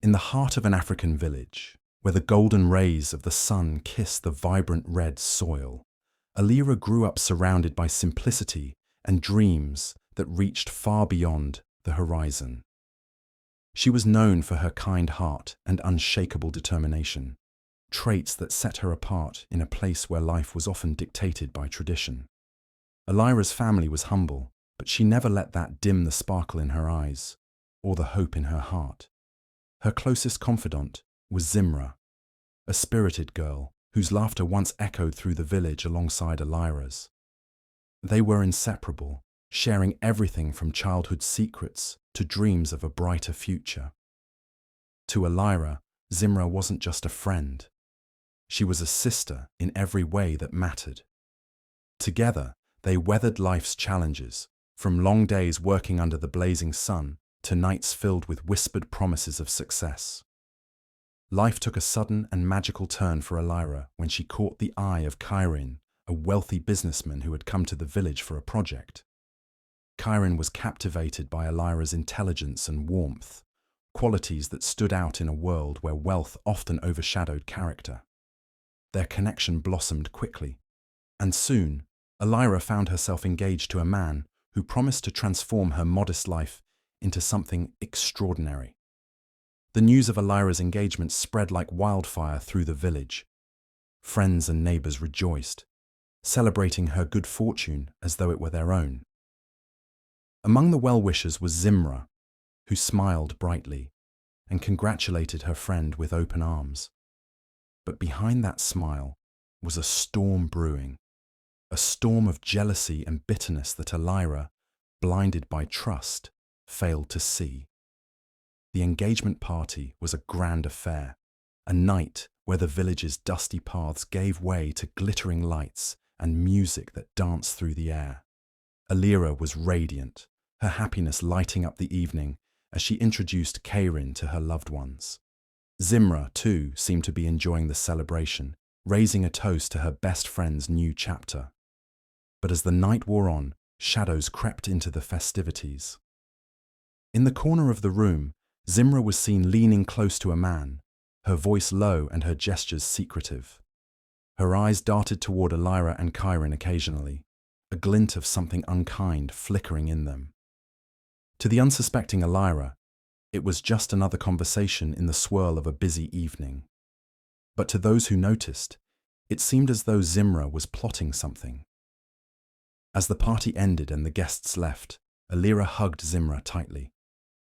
In the heart of an African village, where the golden rays of the sun kiss the vibrant red soil, Alyra grew up surrounded by simplicity and dreams that reached far beyond the horizon. She was known for her kind heart and unshakable determination, traits that set her apart in a place where life was often dictated by tradition. Alyra's family was humble, but she never let that dim the sparkle in her eyes or the hope in her heart. Her closest confidant was Zimra, a spirited girl whose laughter once echoed through the village alongside Alyra's. They were inseparable, sharing everything from childhood secrets to dreams of a brighter future. To Alyra, Zimra wasn't just a friend. She was a sister in every way that mattered. Together, they weathered life's challenges, from long days working under the blazing sun to nights filled with whispered promises of success. Life took a sudden and magical turn for Alyra when she caught the eye of Kirin, a wealthy businessman who had come to the village for a project. Kirin was captivated by Alyra's intelligence and warmth, qualities that stood out in a world where wealth often overshadowed character. Their connection blossomed quickly, and soon, Alyra found herself engaged to a man who promised to transform her modest life into something extraordinary. The news of Alyra's engagement spread like wildfire through the village. Friends and neighbors rejoiced, celebrating her good fortune as though it were their own. Among the well-wishers was Zimra, who smiled brightly and congratulated her friend with open arms. But behind that smile was a storm brewing, a storm of jealousy and bitterness that Alyra, blinded by trust, failed to see. The engagement party was a grand affair, a night where the village's dusty paths gave way to glittering lights and music that danced through the air. Alyra was radiant, her happiness lighting up the evening as she introduced Kirin to her loved ones. Zimra, too, seemed to be enjoying the celebration, raising a toast to her best friend's new chapter. But as the night wore on, shadows crept into the festivities. In the corner of the room, Zimra was seen leaning close to a man, her voice low and her gestures secretive. Her eyes darted toward Alyra and Kirin occasionally, a glint of something unkind flickering in them. To the unsuspecting Alyra, it was just another conversation in the swirl of a busy evening. But to those who noticed, it seemed as though Zimra was plotting something. As the party ended and the guests left, Alyra hugged Zimra tightly,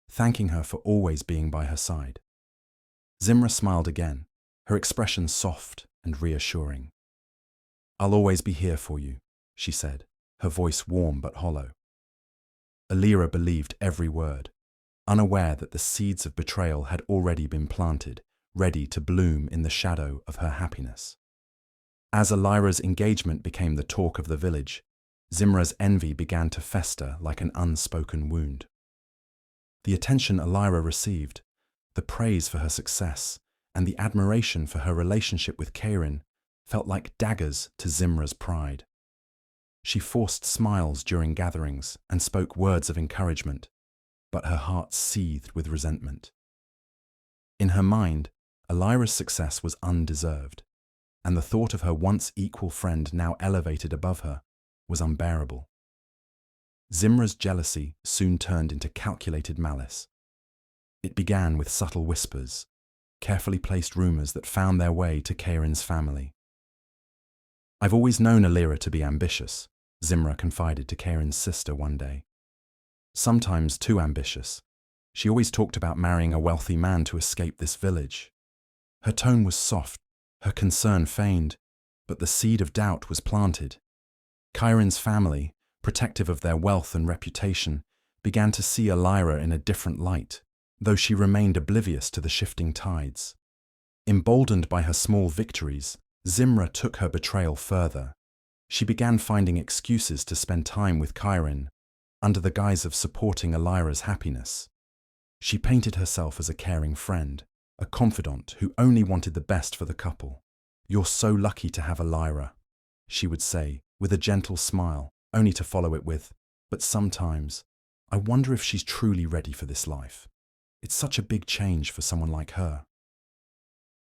thanking her for always being by her side. Zimra smiled again, her expression soft and reassuring. "I'll always be here for you," she said, her voice warm but hollow. Alyra believed every word, unaware that the seeds of betrayal had already been planted, ready to bloom in the shadow of her happiness. As Alyra's engagement became the talk of the village, Zimra's envy began to fester like an unspoken wound. The attention Alyra received, the praise for her success, and the admiration for her relationship with Kirin felt like daggers to Zimra's pride. She forced smiles during gatherings and spoke words of encouragement, but her heart seethed with resentment. In her mind, Alyra's success was undeserved, and the thought of her once equal friend now elevated above her was unbearable. Zimra's jealousy soon turned into calculated malice. It began with subtle whispers, carefully placed rumors that found their way to Kirin's family. "I've always known Alyra to be ambitious," Zimra confided to Kirin's sister one day. "Sometimes too ambitious. She always talked about marrying a wealthy man to escape this village." Her tone was soft, her concern feigned, but the seed of doubt was planted. Kirin's family, protective of their wealth and reputation, began to see Alyra in a different light, though she remained oblivious to the shifting tides. Emboldened by her small victories, Zimra took her betrayal further. She began finding excuses to spend time with Kirin, under the guise of supporting Alyra's happiness. She painted herself as a caring friend, a confidant who only wanted the best for the couple. "You're so lucky to have Alyra," she would say, with a gentle smile, only to follow it with, "But sometimes, I wonder if she's truly ready for this life." It's such a big change for someone like her.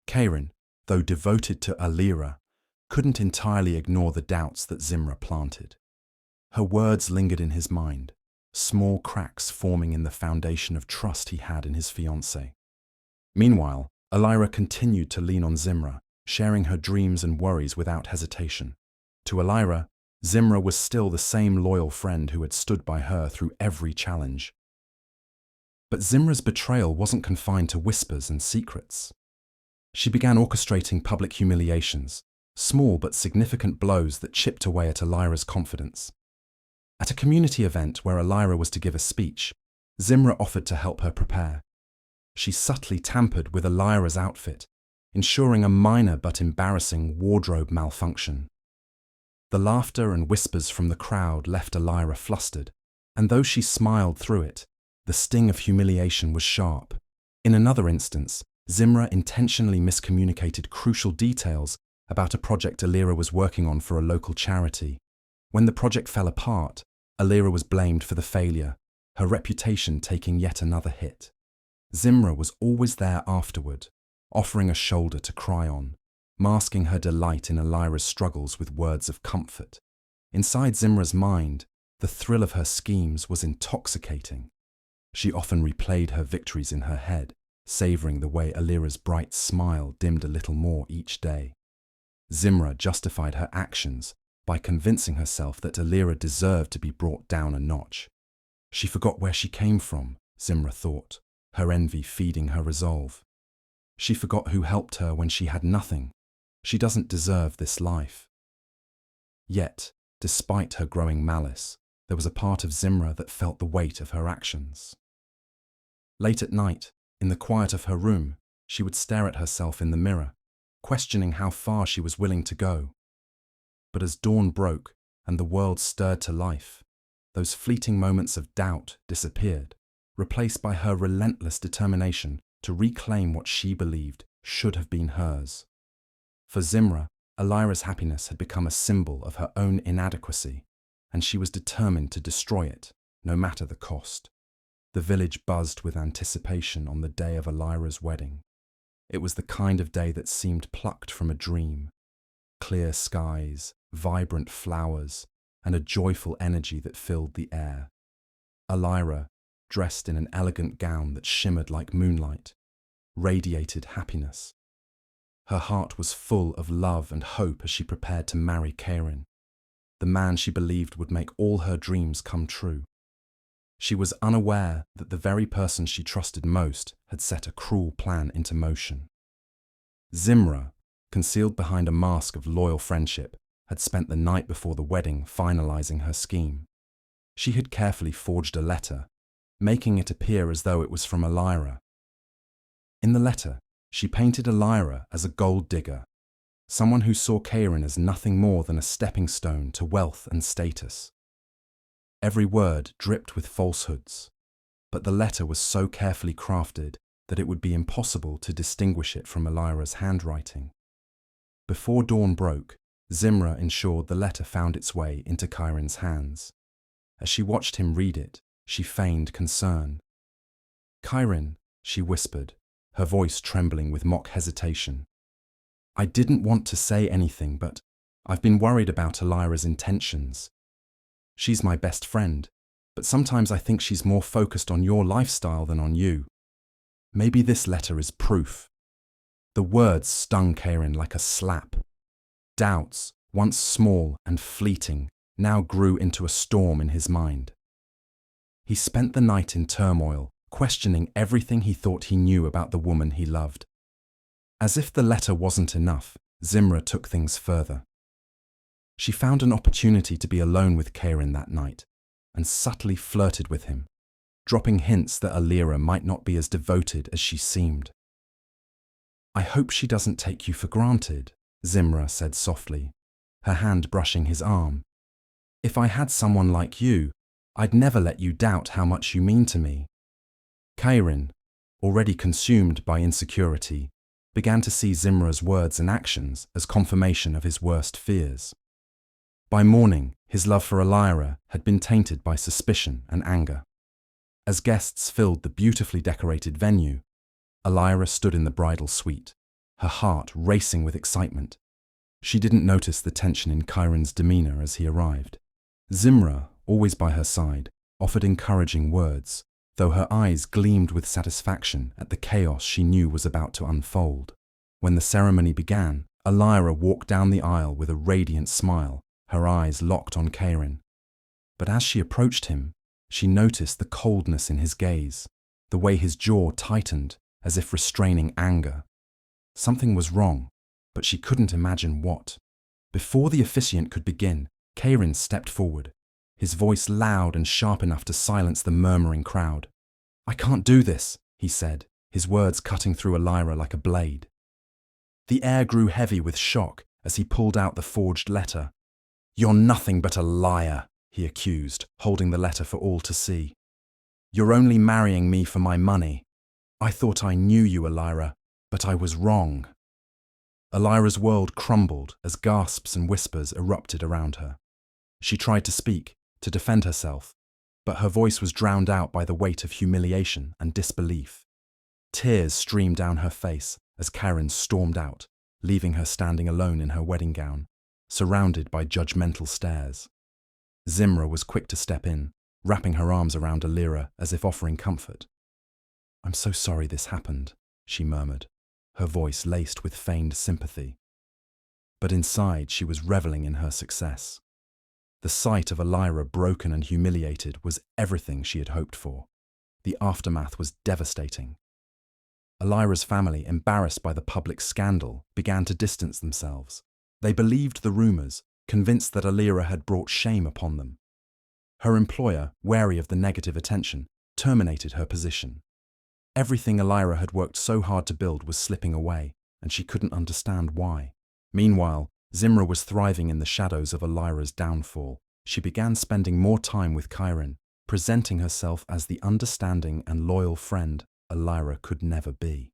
Kirin, though devoted to Alyra, couldn't entirely ignore the doubts that Zimra planted. Her words lingered in his mind, small cracks forming in the foundation of trust he had in his fiancée. Meanwhile, Alyra continued to lean on Zimra, sharing her dreams and worries without hesitation. To Alyra, Zimra was still the same loyal friend who had stood by her through every challenge. But Zimra's betrayal wasn't confined to whispers and secrets. She began orchestrating public humiliations, small but significant blows that chipped away at Alyra's confidence. At a community event where Alyra was to give a speech, Zimra offered to help her prepare. She subtly tampered with Alyra's outfit, ensuring a minor but embarrassing wardrobe malfunction. The laughter and whispers from the crowd left Alyra flustered, and though she smiled through it, the sting of humiliation was sharp. In another instance, Zimra intentionally miscommunicated crucial details about a project Alyra was working on for a local charity. When the project fell apart, Alyra was blamed for the failure, her reputation taking yet another hit. Zimra was always there afterward, offering a shoulder to cry on, masking her delight in Alyra's struggles with words of comfort. Inside Zimra's mind, the thrill of her schemes was intoxicating. She often replayed her victories in her head, savouring the way Alyra's bright smile dimmed a little more each day. Zimra justified her actions by convincing herself that Alyra deserved to be brought down a notch. She forgot where she came from, Zimra thought, her envy feeding her resolve. She forgot who helped her when she had nothing. She doesn't deserve this life. Yet, despite her growing malice, there was a part of Zimra that felt the weight of her actions. Late at night, in the quiet of her room, she would stare at herself in the mirror, questioning how far she was willing to go. But as dawn broke and the world stirred to life, those fleeting moments of doubt disappeared, replaced by her relentless determination to reclaim what she believed should have been hers. For Zimra, Alyra's happiness had become a symbol of her own inadequacy, and she was determined to destroy it, no matter the cost. The village buzzed with anticipation on the day of Alyra's wedding. It was the kind of day that seemed plucked from a dream. Clear skies, vibrant flowers, and a joyful energy that filled the air. Alyra, dressed in an elegant gown that shimmered like moonlight, radiated happiness. Her heart was full of love and hope as she prepared to marry Kirin, the man she believed would make all her dreams come true. She was unaware that the very person she trusted most had set a cruel plan into motion. Zimra, concealed behind a mask of loyal friendship, had spent the night before the wedding finalizing her scheme. She had carefully forged a letter, making it appear as though it was from Alyra. In the letter, she painted Alyra as a gold digger, someone who saw Kirin as nothing more than a stepping stone to wealth and status. Every word dripped with falsehoods, but the letter was so carefully crafted that it would be impossible to distinguish it from Alyra's handwriting. Before dawn broke, Zimra ensured the letter found its way into Kirin's hands. As she watched him read it, she feigned concern. "Kirin," she whispered, her voice trembling with mock hesitation. "I didn't want to say anything, but I've been worried about Alyra's intentions. She's my best friend, but sometimes I think she's more focused on your lifestyle than on you. Maybe this letter is proof." The words stung Kirin like a slap. Doubts, once small and fleeting, now grew into a storm in his mind. He spent the night in turmoil, questioning everything he thought he knew about the woman he loved. As if the letter wasn't enough, Zimra took things further. She found an opportunity to be alone with Kirin that night, and subtly flirted with him, dropping hints that Alyra might not be as devoted as she seemed. "I hope she doesn't take you for granted," Zimra said softly, her hand brushing his arm. "If I had someone like you, I'd never let you doubt how much you mean to me." Kirin, already consumed by insecurity, began to see Zimra's words and actions as confirmation of his worst fears. By morning, his love for Alyra had been tainted by suspicion and anger. As guests filled the beautifully decorated venue, Alyra stood in the bridal suite, her heart racing with excitement. She didn't notice the tension in Kirin's demeanor as he arrived. Zimra, always by her side, offered encouraging words, though her eyes gleamed with satisfaction at the chaos she knew was about to unfold. When the ceremony began, Alyra walked down the aisle with a radiant smile, her eyes locked on Kirin. But as she approached him, she noticed the coldness in his gaze, the way his jaw tightened as if restraining anger. Something was wrong, but she couldn't imagine what. Before the officiant could begin, Kirin stepped forward, his voice loud and sharp enough to silence the murmuring crowd. "I can't do this," he said, his words cutting through Alyra like a blade. The air grew heavy with shock as he pulled out the forged letter. "You're nothing but a liar," he accused, holding the letter for all to see. "You're only marrying me for my money. I thought I knew you, Alyra, but I was wrong." Alyra's world crumbled as gasps and whispers erupted around her. She tried to speak, to defend herself, but her voice was drowned out by the weight of humiliation and disbelief. Tears streamed down her face as Kirin stormed out, leaving her standing alone in her wedding gown, surrounded by judgmental stares. Zimra was quick to step in, wrapping her arms around Alyra as if offering comfort. "I'm so sorry this happened," she murmured, her voice laced with feigned sympathy. But inside she was reveling in her success. The sight of Alyra broken and humiliated was everything she had hoped for. The aftermath was devastating. Alyra's family, embarrassed by the public scandal, began to distance themselves. They believed the rumors, convinced that Alyra had brought shame upon them. Her employer, wary of the negative attention, terminated her position. Everything Alyra had worked so hard to build was slipping away, and she couldn't understand why. Meanwhile, Zimra was thriving in the shadows of Alyra's downfall. She began spending more time with Kirin, presenting herself as the understanding and loyal friend Alyra could never be.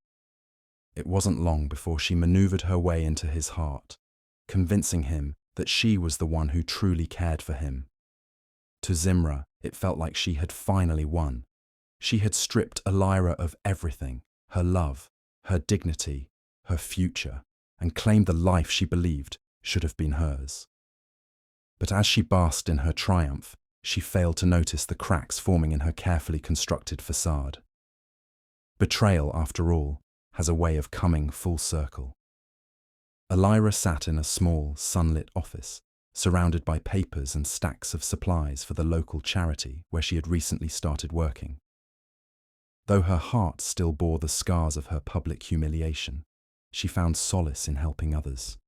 It wasn't long before she maneuvered her way into his heart, convincing him that she was the one who truly cared for him. To Zimra, it felt like she had finally won. She had stripped Alyra of everything, her love, her dignity, her future, and claimed the life she believed should have been hers. But as she basked in her triumph, she failed to notice the cracks forming in her carefully constructed facade. Betrayal, after all, has a way of coming full circle. Alyra sat in a small, sunlit office, surrounded by papers and stacks of supplies for the local charity where she had recently started working. Though her heart still bore the scars of her public humiliation, she found solace in helping others.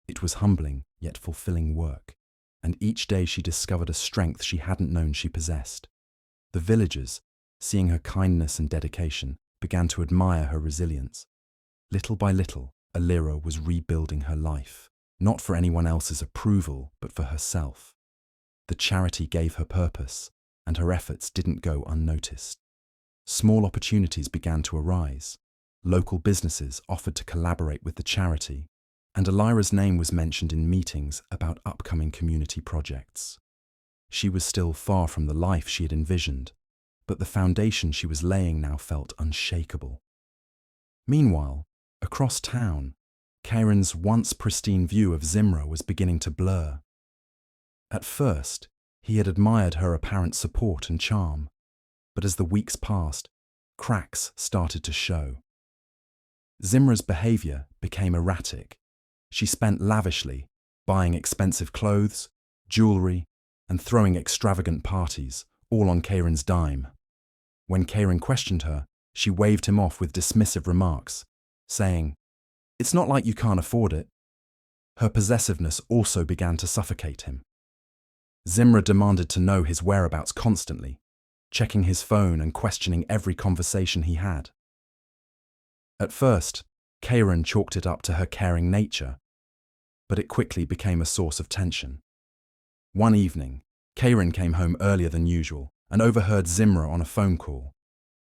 It was humbling yet fulfilling work, and each day she discovered a strength she hadn't known she possessed. The villagers, seeing her kindness and dedication, began to admire her resilience. Little by little, Alyra was rebuilding her life, not for anyone else's approval, but for herself. The charity gave her purpose, and her efforts didn't go unnoticed. Small opportunities began to arise. Local businesses offered to collaborate with the charity, and Alyra's name was mentioned in meetings about upcoming community projects. She was still far from the life she had envisioned, but the foundation she was laying now felt unshakable. Meanwhile, across town, Kirin's once pristine view of Zimra was beginning to blur. At first, he had admired her apparent support and charm, but as the weeks passed, cracks started to show. Zimra's behavior became erratic. She spent lavishly, buying expensive clothes, jewelry, and throwing extravagant parties, all on Kirin's dime. When Kirin questioned her, she waved him off with dismissive remarks, saying, "It's not like you can't afford it." Her possessiveness also began to suffocate him. Zimra demanded to know his whereabouts constantly, checking his phone and questioning every conversation he had. At first, Kirin chalked it up to her caring nature, but it quickly became a source of tension. One evening, Kirin came home earlier than usual and overheard Zimra on a phone call.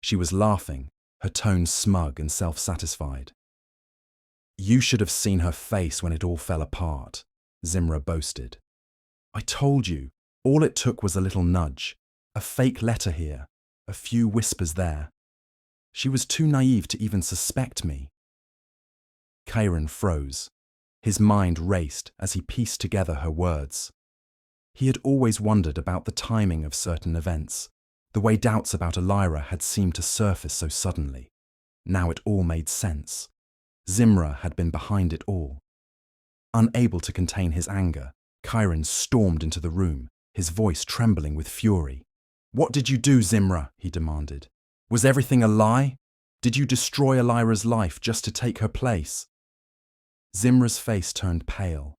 She was laughing, her tone smug and self-satisfied. "You should have seen her face when it all fell apart," Zimra boasted. "I told you, all it took was a little nudge, a fake letter here, a few whispers there. She was too naive to even suspect me. Kirin froze. His mind raced as he pieced together her words. He had always wondered about the timing of certain events, the way doubts about Alyra had seemed to surface so suddenly. Now it all made sense. Zimra had been behind it all. Unable to contain his anger, Kirin stormed into the room, his voice trembling with fury. "What did you do, Zimra?" he demanded. "Was everything a lie? Did you destroy Alyra's life just to take her place?" Zimra's face turned pale,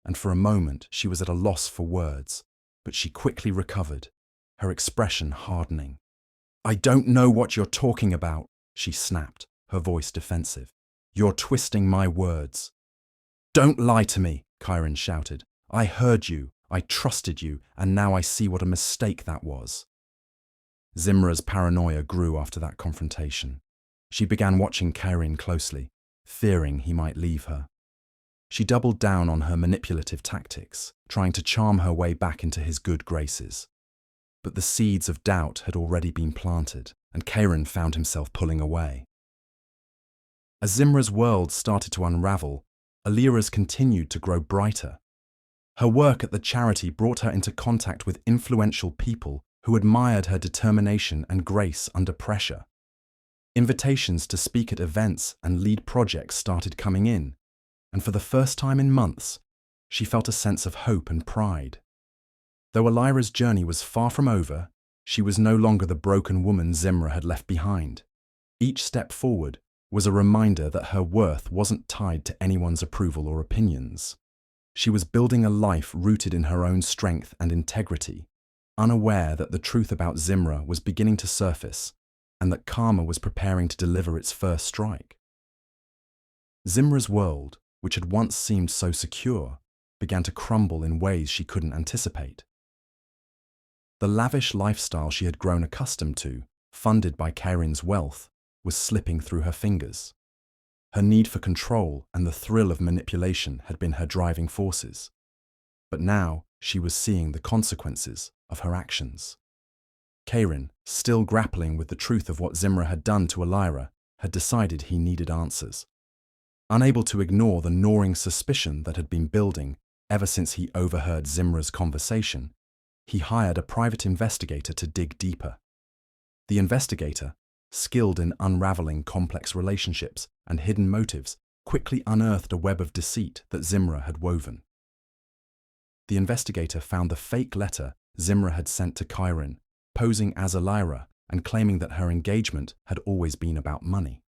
and for a moment she was at a loss for words, but she quickly recovered, her expression hardening. "I don't know what you're talking about," she snapped, her voice defensive. "You're twisting my words." "Don't lie to me," Kirin shouted. "I heard you, I trusted you, and now I see what a mistake that was." Zimra's paranoia grew after that confrontation. She began watching Kirin closely, fearing he might leave her. She doubled down on her manipulative tactics, trying to charm her way back into his good graces. But the seeds of doubt had already been planted, and Kirin found himself pulling away. As Zimra's world started to unravel, Alyra's continued to grow brighter. Her work at the charity brought her into contact with influential people who admired her determination and grace under pressure. Invitations to speak at events and lead projects started coming in, and for the first time in months, she felt a sense of hope and pride. Though Alyra's journey was far from over, she was no longer the broken woman Zimra had left behind. Each step forward was a reminder that her worth wasn't tied to anyone's approval or opinions. She was building a life rooted in her own strength and integrity, unaware that the truth about Zimra was beginning to surface and that karma was preparing to deliver its first strike. Zimra's world, which had once seemed so secure, began to crumble in ways she couldn't anticipate. The lavish lifestyle she had grown accustomed to, funded by Kirin's wealth, was slipping through her fingers. Her need for control and the thrill of manipulation had been her driving forces. But now she was seeing the consequences of her actions. Kirin, still grappling with the truth of what Zimra had done to Alyra, had decided he needed answers. Unable to ignore the gnawing suspicion that had been building ever since he overheard Zimra's conversation, he hired a private investigator to dig deeper. The investigator, skilled in unraveling complex relationships and hidden motives, quickly unearthed a web of deceit that Zimra had woven. The investigator found the fake letter Zimra had sent to Kirin, posing as Alyra and claiming that her engagement had always been about money.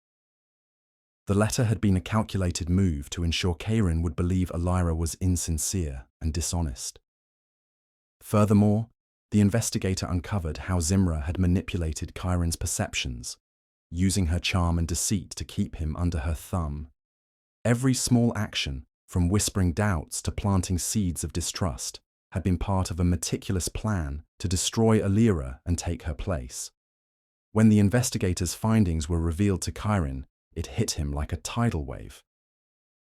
The letter had been a calculated move to ensure Kirin would believe Alyra was insincere and dishonest. Furthermore, the investigator uncovered how Zimra had manipulated Kirin's perceptions, using her charm and deceit to keep him under her thumb. Every small action, from whispering doubts to planting seeds of distrust, had been part of a meticulous plan to destroy Alyra and take her place. When the investigator's findings were revealed to Kirin, it hit him like a tidal wave.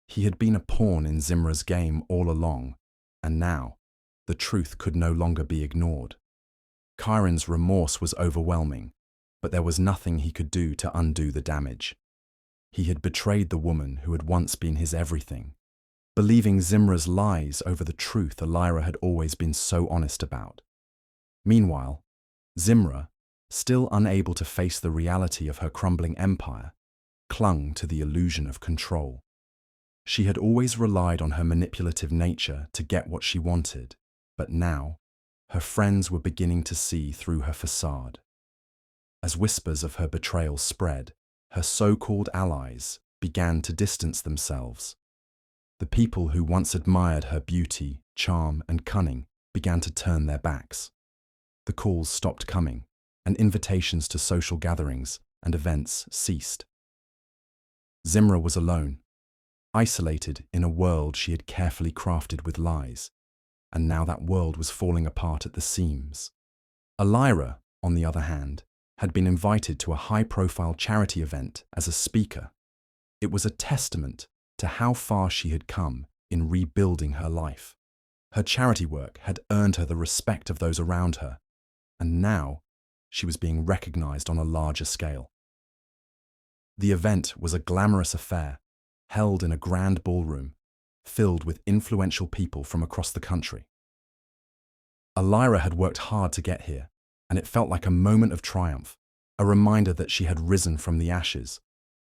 He had been a pawn in Zimra's game all along, and now the truth could no longer be ignored. Kirin's remorse was overwhelming, but there was nothing he could do to undo the damage. He had betrayed the woman who had once been his everything, believing Zimra's lies over the truth Alyra had always been so honest about. Meanwhile, Zimra, still unable to face the reality of her crumbling empire, clung to the illusion of control. She had always relied on her manipulative nature to get what she wanted, but now her friends were beginning to see through her facade. As whispers of her betrayal spread, her so-called allies began to distance themselves. The people who once admired her beauty, charm, and cunning began to turn their backs. The calls stopped coming, and invitations to social gatherings and events ceased. Zimra was alone, isolated in a world she had carefully crafted with lies, and now that world was falling apart at the seams. Alyra, on the other hand, had been invited to a high-profile charity event as a speaker. It was a testament to how far she had come in rebuilding her life. Her charity work had earned her the respect of those around her, and now she was being recognized on a larger scale. The event was a glamorous affair, held in a grand ballroom, filled with influential people from across the country. Alyra had worked hard to get here, and it felt like a moment of triumph, a reminder that she had risen from the ashes.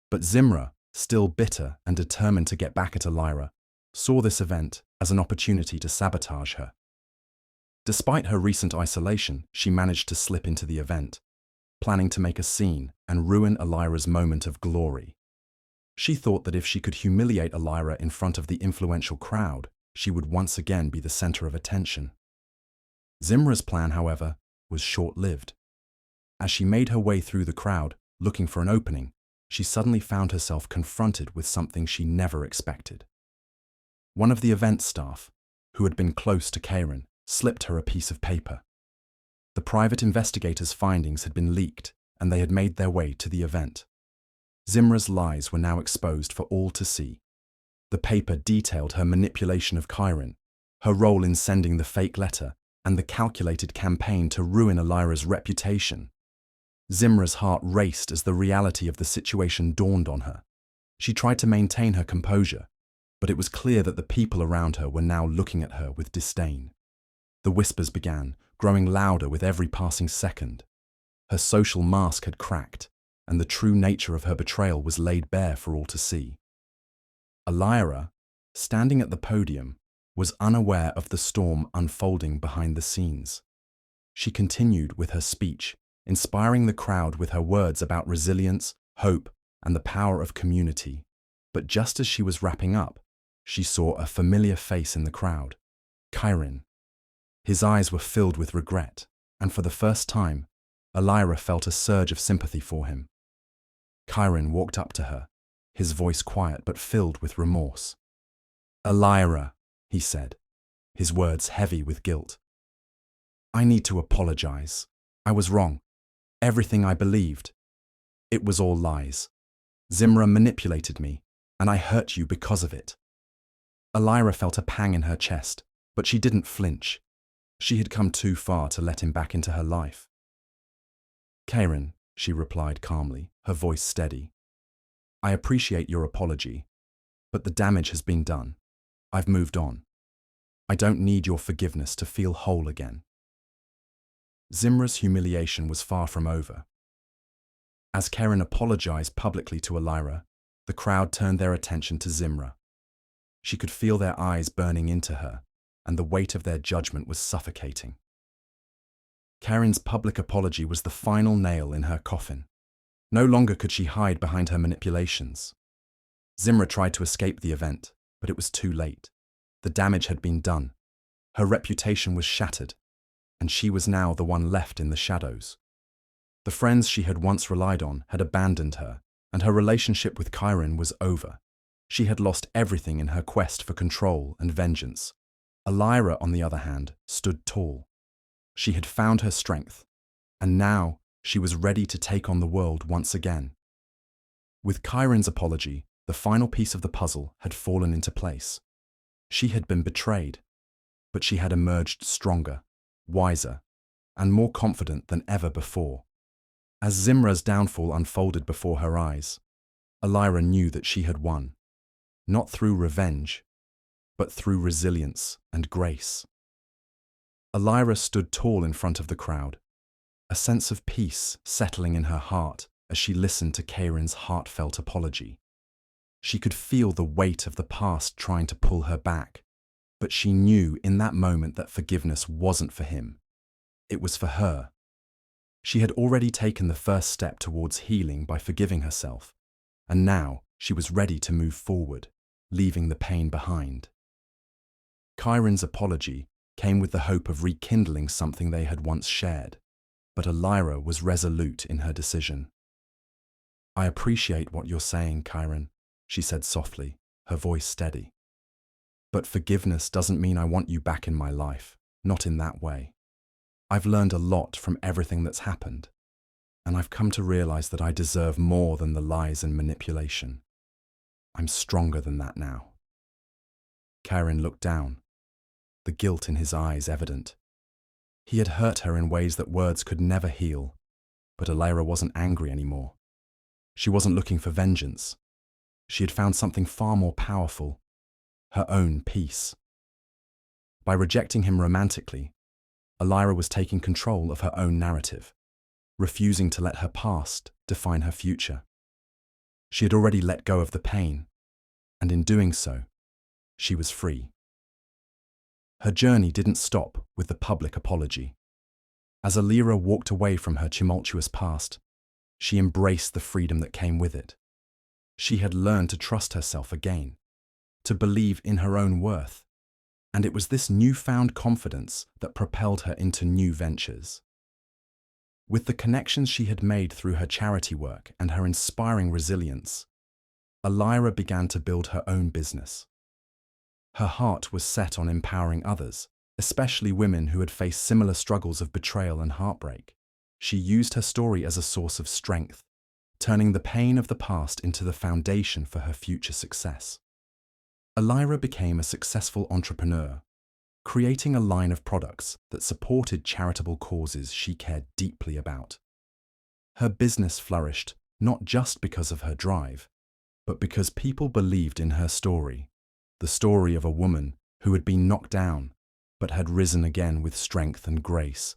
But Zimra, still bitter and determined to get back at Alyra, saw this event as an opportunity to sabotage her. Despite her recent isolation, she managed to slip into the event, planning to make a scene and ruin Alyra's moment of glory. She thought that if she could humiliate Alyra in front of the influential crowd, she would once again be the center of attention. Zimra's plan, however, was short-lived. As she made her way through the crowd, looking for an opening, she suddenly found herself confronted with something she never expected. One of the event staff, who had been close to Kirin, slipped her a piece of paper. The private investigator's findings had been leaked, and they had made their way to the event. Zimra's lies were now exposed for all to see. The paper detailed her manipulation of Kirin, her role in sending the fake letter, and the calculated campaign to ruin Alyra's reputation. Zimra's heart raced as the reality of the situation dawned on her. She tried to maintain her composure, but it was clear that the people around her were now looking at her with disdain. The whispers began, growing louder with every passing second. Her social mask had cracked, and the true nature of her betrayal was laid bare for all to see. Alyra, standing at the podium, was unaware of the storm unfolding behind the scenes. She continued with her speech, inspiring the crowd with her words about resilience, hope, and the power of community. But just as she was wrapping up, she saw a familiar face in the crowd, Kirin. His eyes were filled with regret, and for the first time, Alyra felt a surge of sympathy for him. Kirin walked up to her, his voice quiet but filled with remorse. "Alyra," he said, his words heavy with guilt. "I need to apologize. I was wrong. Everything I believed. It was all lies. Zimra manipulated me, and I hurt you because of it." Alyra felt a pang in her chest, but she didn't flinch. She had come too far to let him back into her life. "Kirin," she replied calmly, her voice steady. "I appreciate your apology, but the damage has been done. I've moved on. I don't need your forgiveness to feel whole again." Zimra's humiliation was far from over. As Kirin apologized publicly to Alyra, the crowd turned their attention to Zimra. She could feel their eyes burning into her, and the weight of their judgment was suffocating. Kirin's public apology was the final nail in her coffin. No longer could she hide behind her manipulations. Zimra tried to escape the event, but it was too late. The damage had been done. Her reputation was shattered, and she was now the one left in the shadows. The friends she had once relied on had abandoned her, and her relationship with Kirin was over. She had lost everything in her quest for control and vengeance. Alyra, on the other hand, stood tall. She had found her strength, and now she was ready to take on the world once again. With Kirin's apology, the final piece of the puzzle had fallen into place. She had been betrayed, but she had emerged stronger, wiser, and more confident than ever before. As Zimra's downfall unfolded before her eyes, Alyra knew that she had won, not through revenge, but through resilience and grace. Alyra stood tall in front of the crowd, a sense of peace settling in her heart as she listened to Kirin's heartfelt apology. She could feel the weight of the past trying to pull her back, but she knew in that moment that forgiveness wasn't for him. It was for her. She had already taken the first step towards healing by forgiving herself, and now she was ready to move forward, leaving the pain behind. Kirin's apology came with the hope of rekindling something they had once shared, but Alyra was resolute in her decision. "I appreciate what you're saying, Kirin," she said softly, her voice steady. "But forgiveness doesn't mean I want you back in my life, not in that way. I've learned a lot from everything that's happened, and I've come to realize that I deserve more than the lies and manipulation. I'm stronger than that now." Kirin looked down, the guilt in his eyes evident. He had hurt her in ways that words could never heal, But Alyra wasn't angry anymore. She wasn't looking for vengeance. She had found something far more powerful, her own peace. By rejecting him romantically, Alyra was taking control of her own narrative, refusing to let her past define her future. She had already let go of the pain, and in doing so, she was free. Her journey didn't stop with the public apology. As Alyra walked away from her tumultuous past, she embraced the freedom that came with it. She had learned to trust herself again, to believe in her own worth, and it was this newfound confidence that propelled her into new ventures. With the connections she had made through her charity work and her inspiring resilience, Alyra began to build her own business. Her heart was set on empowering others, especially women who had faced similar struggles of betrayal and heartbreak. She used her story as a source of strength, turning the pain of the past into the foundation for her future success. Alyra became a successful entrepreneur, creating a line of products that supported charitable causes she cared deeply about. Her business flourished not just because of her drive, but because people believed in her story, the story of a woman who had been knocked down but had risen again with strength and grace.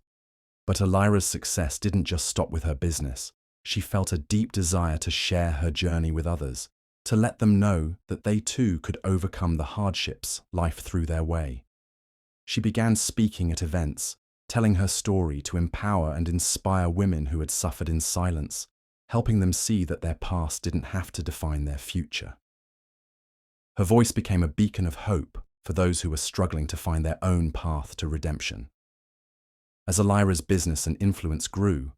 But Alyra's success didn't just stop with her business. She felt a deep desire to share her journey with others, to let them know that they too could overcome the hardships life threw their way. She began speaking at events, telling her story to empower and inspire women who had suffered in silence, helping them see that their past didn't have to define their future. Her voice became a beacon of hope for those who were struggling to find their own path to redemption. As Alyra's business and influence grew,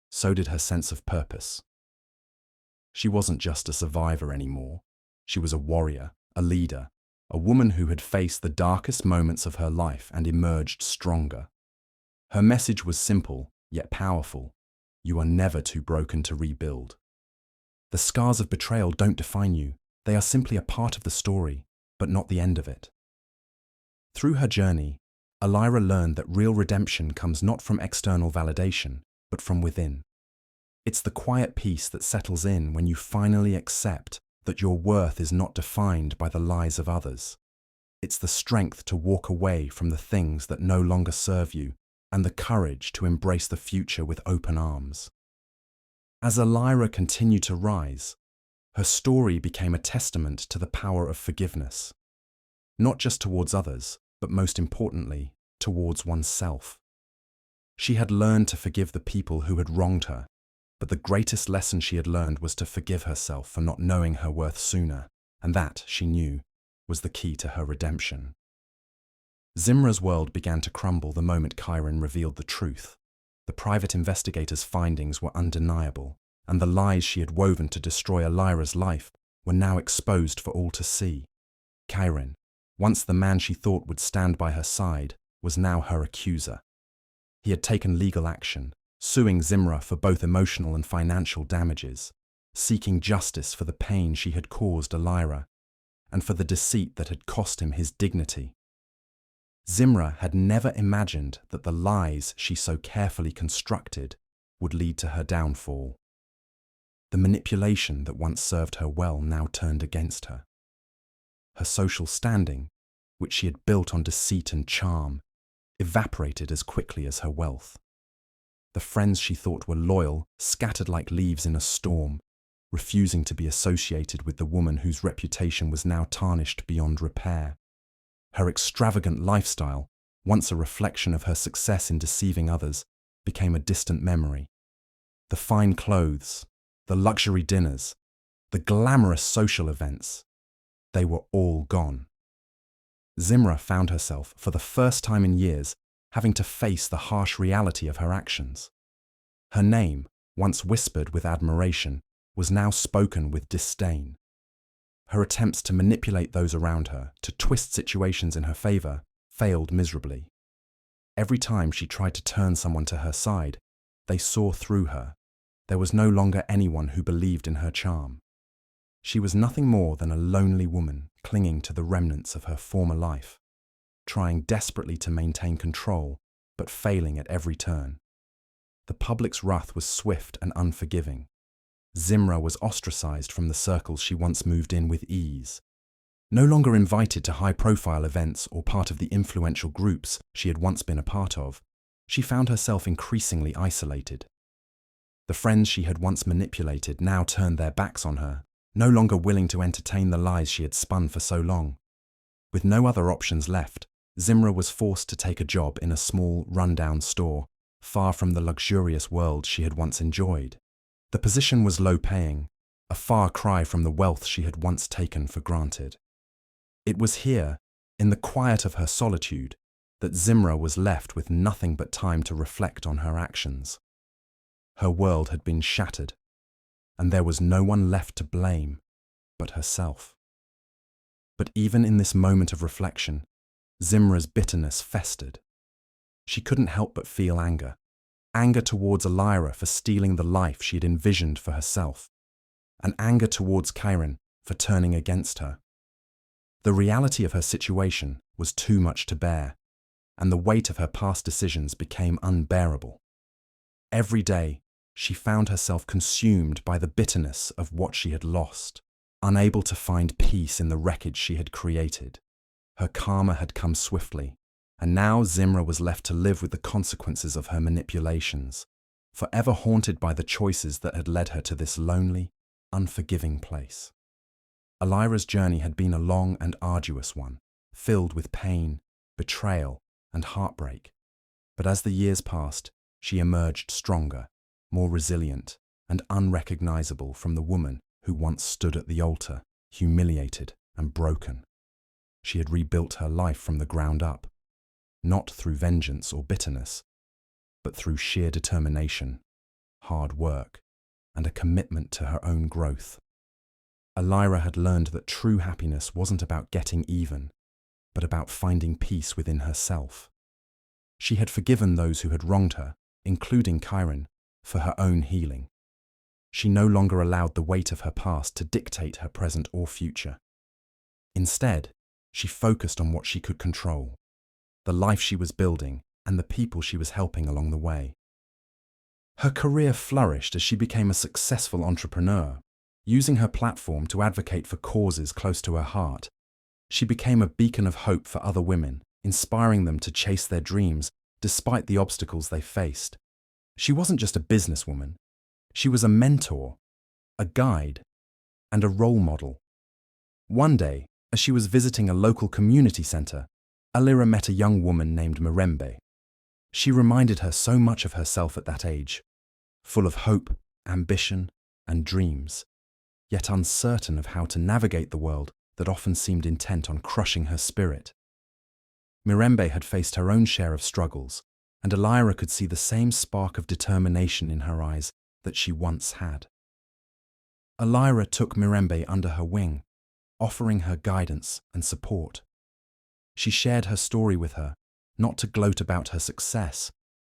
so did her sense of purpose. She wasn't just a survivor anymore. She was a warrior, a leader, a woman who had faced the darkest moments of her life and emerged stronger. Her message was simple, yet powerful. You are never too broken to rebuild. The scars of betrayal don't define you. They are simply a part of the story, but not the end of it. Through her journey, Alyra learned that real redemption comes not from external validation, but from within. It's the quiet peace that settles in when you finally accept that your worth is not defined by the lies of others. It's the strength to walk away from the things that no longer serve you and the courage to embrace the future with open arms. As Alyra continued to rise, her story became a testament to the power of forgiveness, not just towards others, but most importantly, towards oneself. She had learned to forgive the people who had wronged her, but the greatest lesson she had learned was to forgive herself for not knowing her worth sooner, and that, she knew, was the key to her redemption. Zimra's world began to crumble the moment Kirin revealed the truth. The private investigator's findings were undeniable, and the lies she had woven to destroy Alyra's life were now exposed for all to see. Kirin, once the man she thought would stand by her side, was now her accuser. He had taken legal action, suing Zimra for both emotional and financial damages, seeking justice for the pain she had caused Alyra, and for the deceit that had cost him his dignity. Zimra had never imagined that the lies she so carefully constructed would lead to her downfall. The manipulation that once served her well now turned against her. Her social standing, which she had built on deceit and charm, evaporated as quickly as her wealth. The friends she thought were loyal scattered like leaves in a storm, refusing to be associated with the woman whose reputation was now tarnished beyond repair. Her extravagant lifestyle, once a reflection of her success in deceiving others, became a distant memory. The fine clothes, the luxury dinners, the glamorous social events, they were all gone. Zimra found herself, for the first time in years, having to face the harsh reality of her actions. Her name, once whispered with admiration, was now spoken with disdain. Her attempts to manipulate those around her, to twist situations in her favor, failed miserably. Every time she tried to turn someone to her side, they saw through her. There was no longer anyone who believed in her charm. She was nothing more than a lonely woman clinging to the remnants of her former life, trying desperately to maintain control, but failing at every turn. the public's wrath was swift and unforgiving. Zimra was ostracized from the circles she once moved in with ease. No longer invited to high-profile events or part of the influential groups she had once been a part of, she found herself increasingly isolated. The friends she had once manipulated now turned their backs on her, no longer willing to entertain the lies she had spun for so long. With no other options left, Zimra was forced to take a job in a small, run-down store, far from the luxurious world she had once enjoyed. The position was low-paying, a far cry from the wealth she had once taken for granted. It was here, in the quiet of her solitude, that Zimra was left with nothing but time to reflect on her actions. Her world had been shattered, and there was no one left to blame but herself. But even in this moment of reflection, Zimra's bitterness festered. She couldn't help but feel anger towards Alyra for stealing the life she had envisioned for herself, and anger towards Kirin for turning against her. The reality of her situation was too much to bear, and the weight of her past decisions became unbearable. Every day, she found herself consumed by the bitterness of what she had lost, unable to find peace in the wreckage she had created. Her karma had come swiftly, and now Zimra was left to live with the consequences of her manipulations, forever haunted by the choices that had led her to this lonely, unforgiving place. Alyra's journey had been a long and arduous one, filled with pain, betrayal, and heartbreak. But as the years passed, she emerged stronger, more resilient, and unrecognizable from the woman who once stood at the altar, humiliated and broken. She had rebuilt her life from the ground up, not through vengeance or bitterness, but through sheer determination, hard work, and a commitment to her own growth. Alyra had learned that true happiness wasn't about getting even, but about finding peace within herself. She had forgiven those who had wronged her, including Kirin, for her own healing. She no longer allowed the weight of her past to dictate her present or future. Instead, she focused on what she could control, the life she was building and the people she was helping along the way. Her career flourished as she became a successful entrepreneur, using her platform to advocate for causes close to her heart. She became a beacon of hope for other women, inspiring them to chase their dreams despite the obstacles they faced. She wasn't just a businesswoman. She was a mentor, a guide, and a role model. One day, as she was visiting a local community center, Alyra met a young woman named Mirembe. She reminded her so much of herself at that age, full of hope, ambition, and dreams, yet uncertain of how to navigate the world that often seemed intent on crushing her spirit. Mirembe had faced her own share of struggles, and Alyra could see the same spark of determination in her eyes that she once had. Alyra took Mirembe under her wing, offering her guidance and support. She shared her story with her, not to gloat about her success,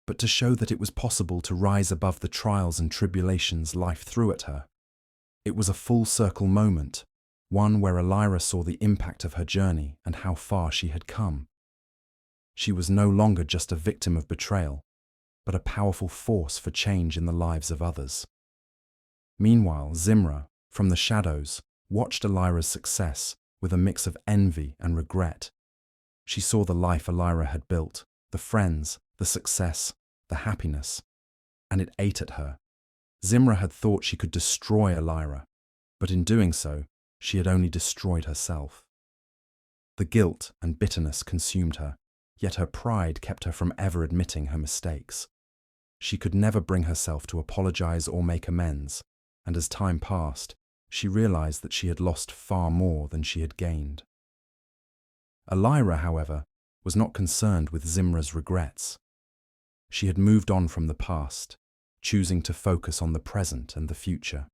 but to show that it was possible to rise above the trials and tribulations life threw at her. It was a full-circle moment, one where Alyra saw the impact of her journey and how far she had come. She was no longer just a victim of betrayal, but a powerful force for change in the lives of others. Meanwhile, Zimra, from the shadows, watched Alyra's success with a mix of envy and regret. She saw the life Alyra had built, the friends, the success, the happiness, and it ate at her. Zimra had thought she could destroy Alyra, but in doing so, she had only destroyed herself. The guilt and bitterness consumed her, yet her pride kept her from ever admitting her mistakes. She could never bring herself to apologize or make amends, and as time passed, she realized that she had lost far more than she had gained. Alyra, however, was not concerned with Zimra's regrets. She had moved on from the past, choosing to focus on the present and the future.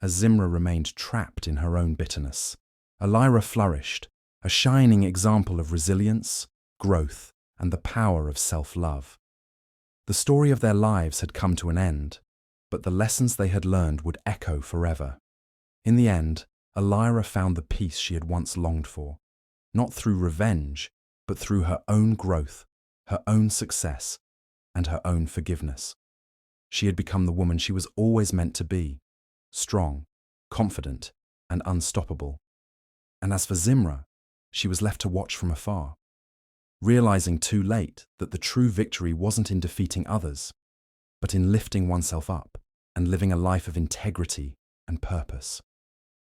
As Zimra remained trapped in her own bitterness, Alyra flourished, a shining example of resilience, growth, and the power of self-love. The story of their lives had come to an end, but the lessons they had learned would echo forever. In the end, Alyra found the peace she had once longed for, not through revenge, but through her own growth, her own success, and her own forgiveness. She had become the woman she was always meant to be, strong, confident, and unstoppable. And as for Zimra, she was left to watch from afar, realizing too late that the true victory wasn't in defeating others, but in lifting oneself up and living a life of integrity and purpose.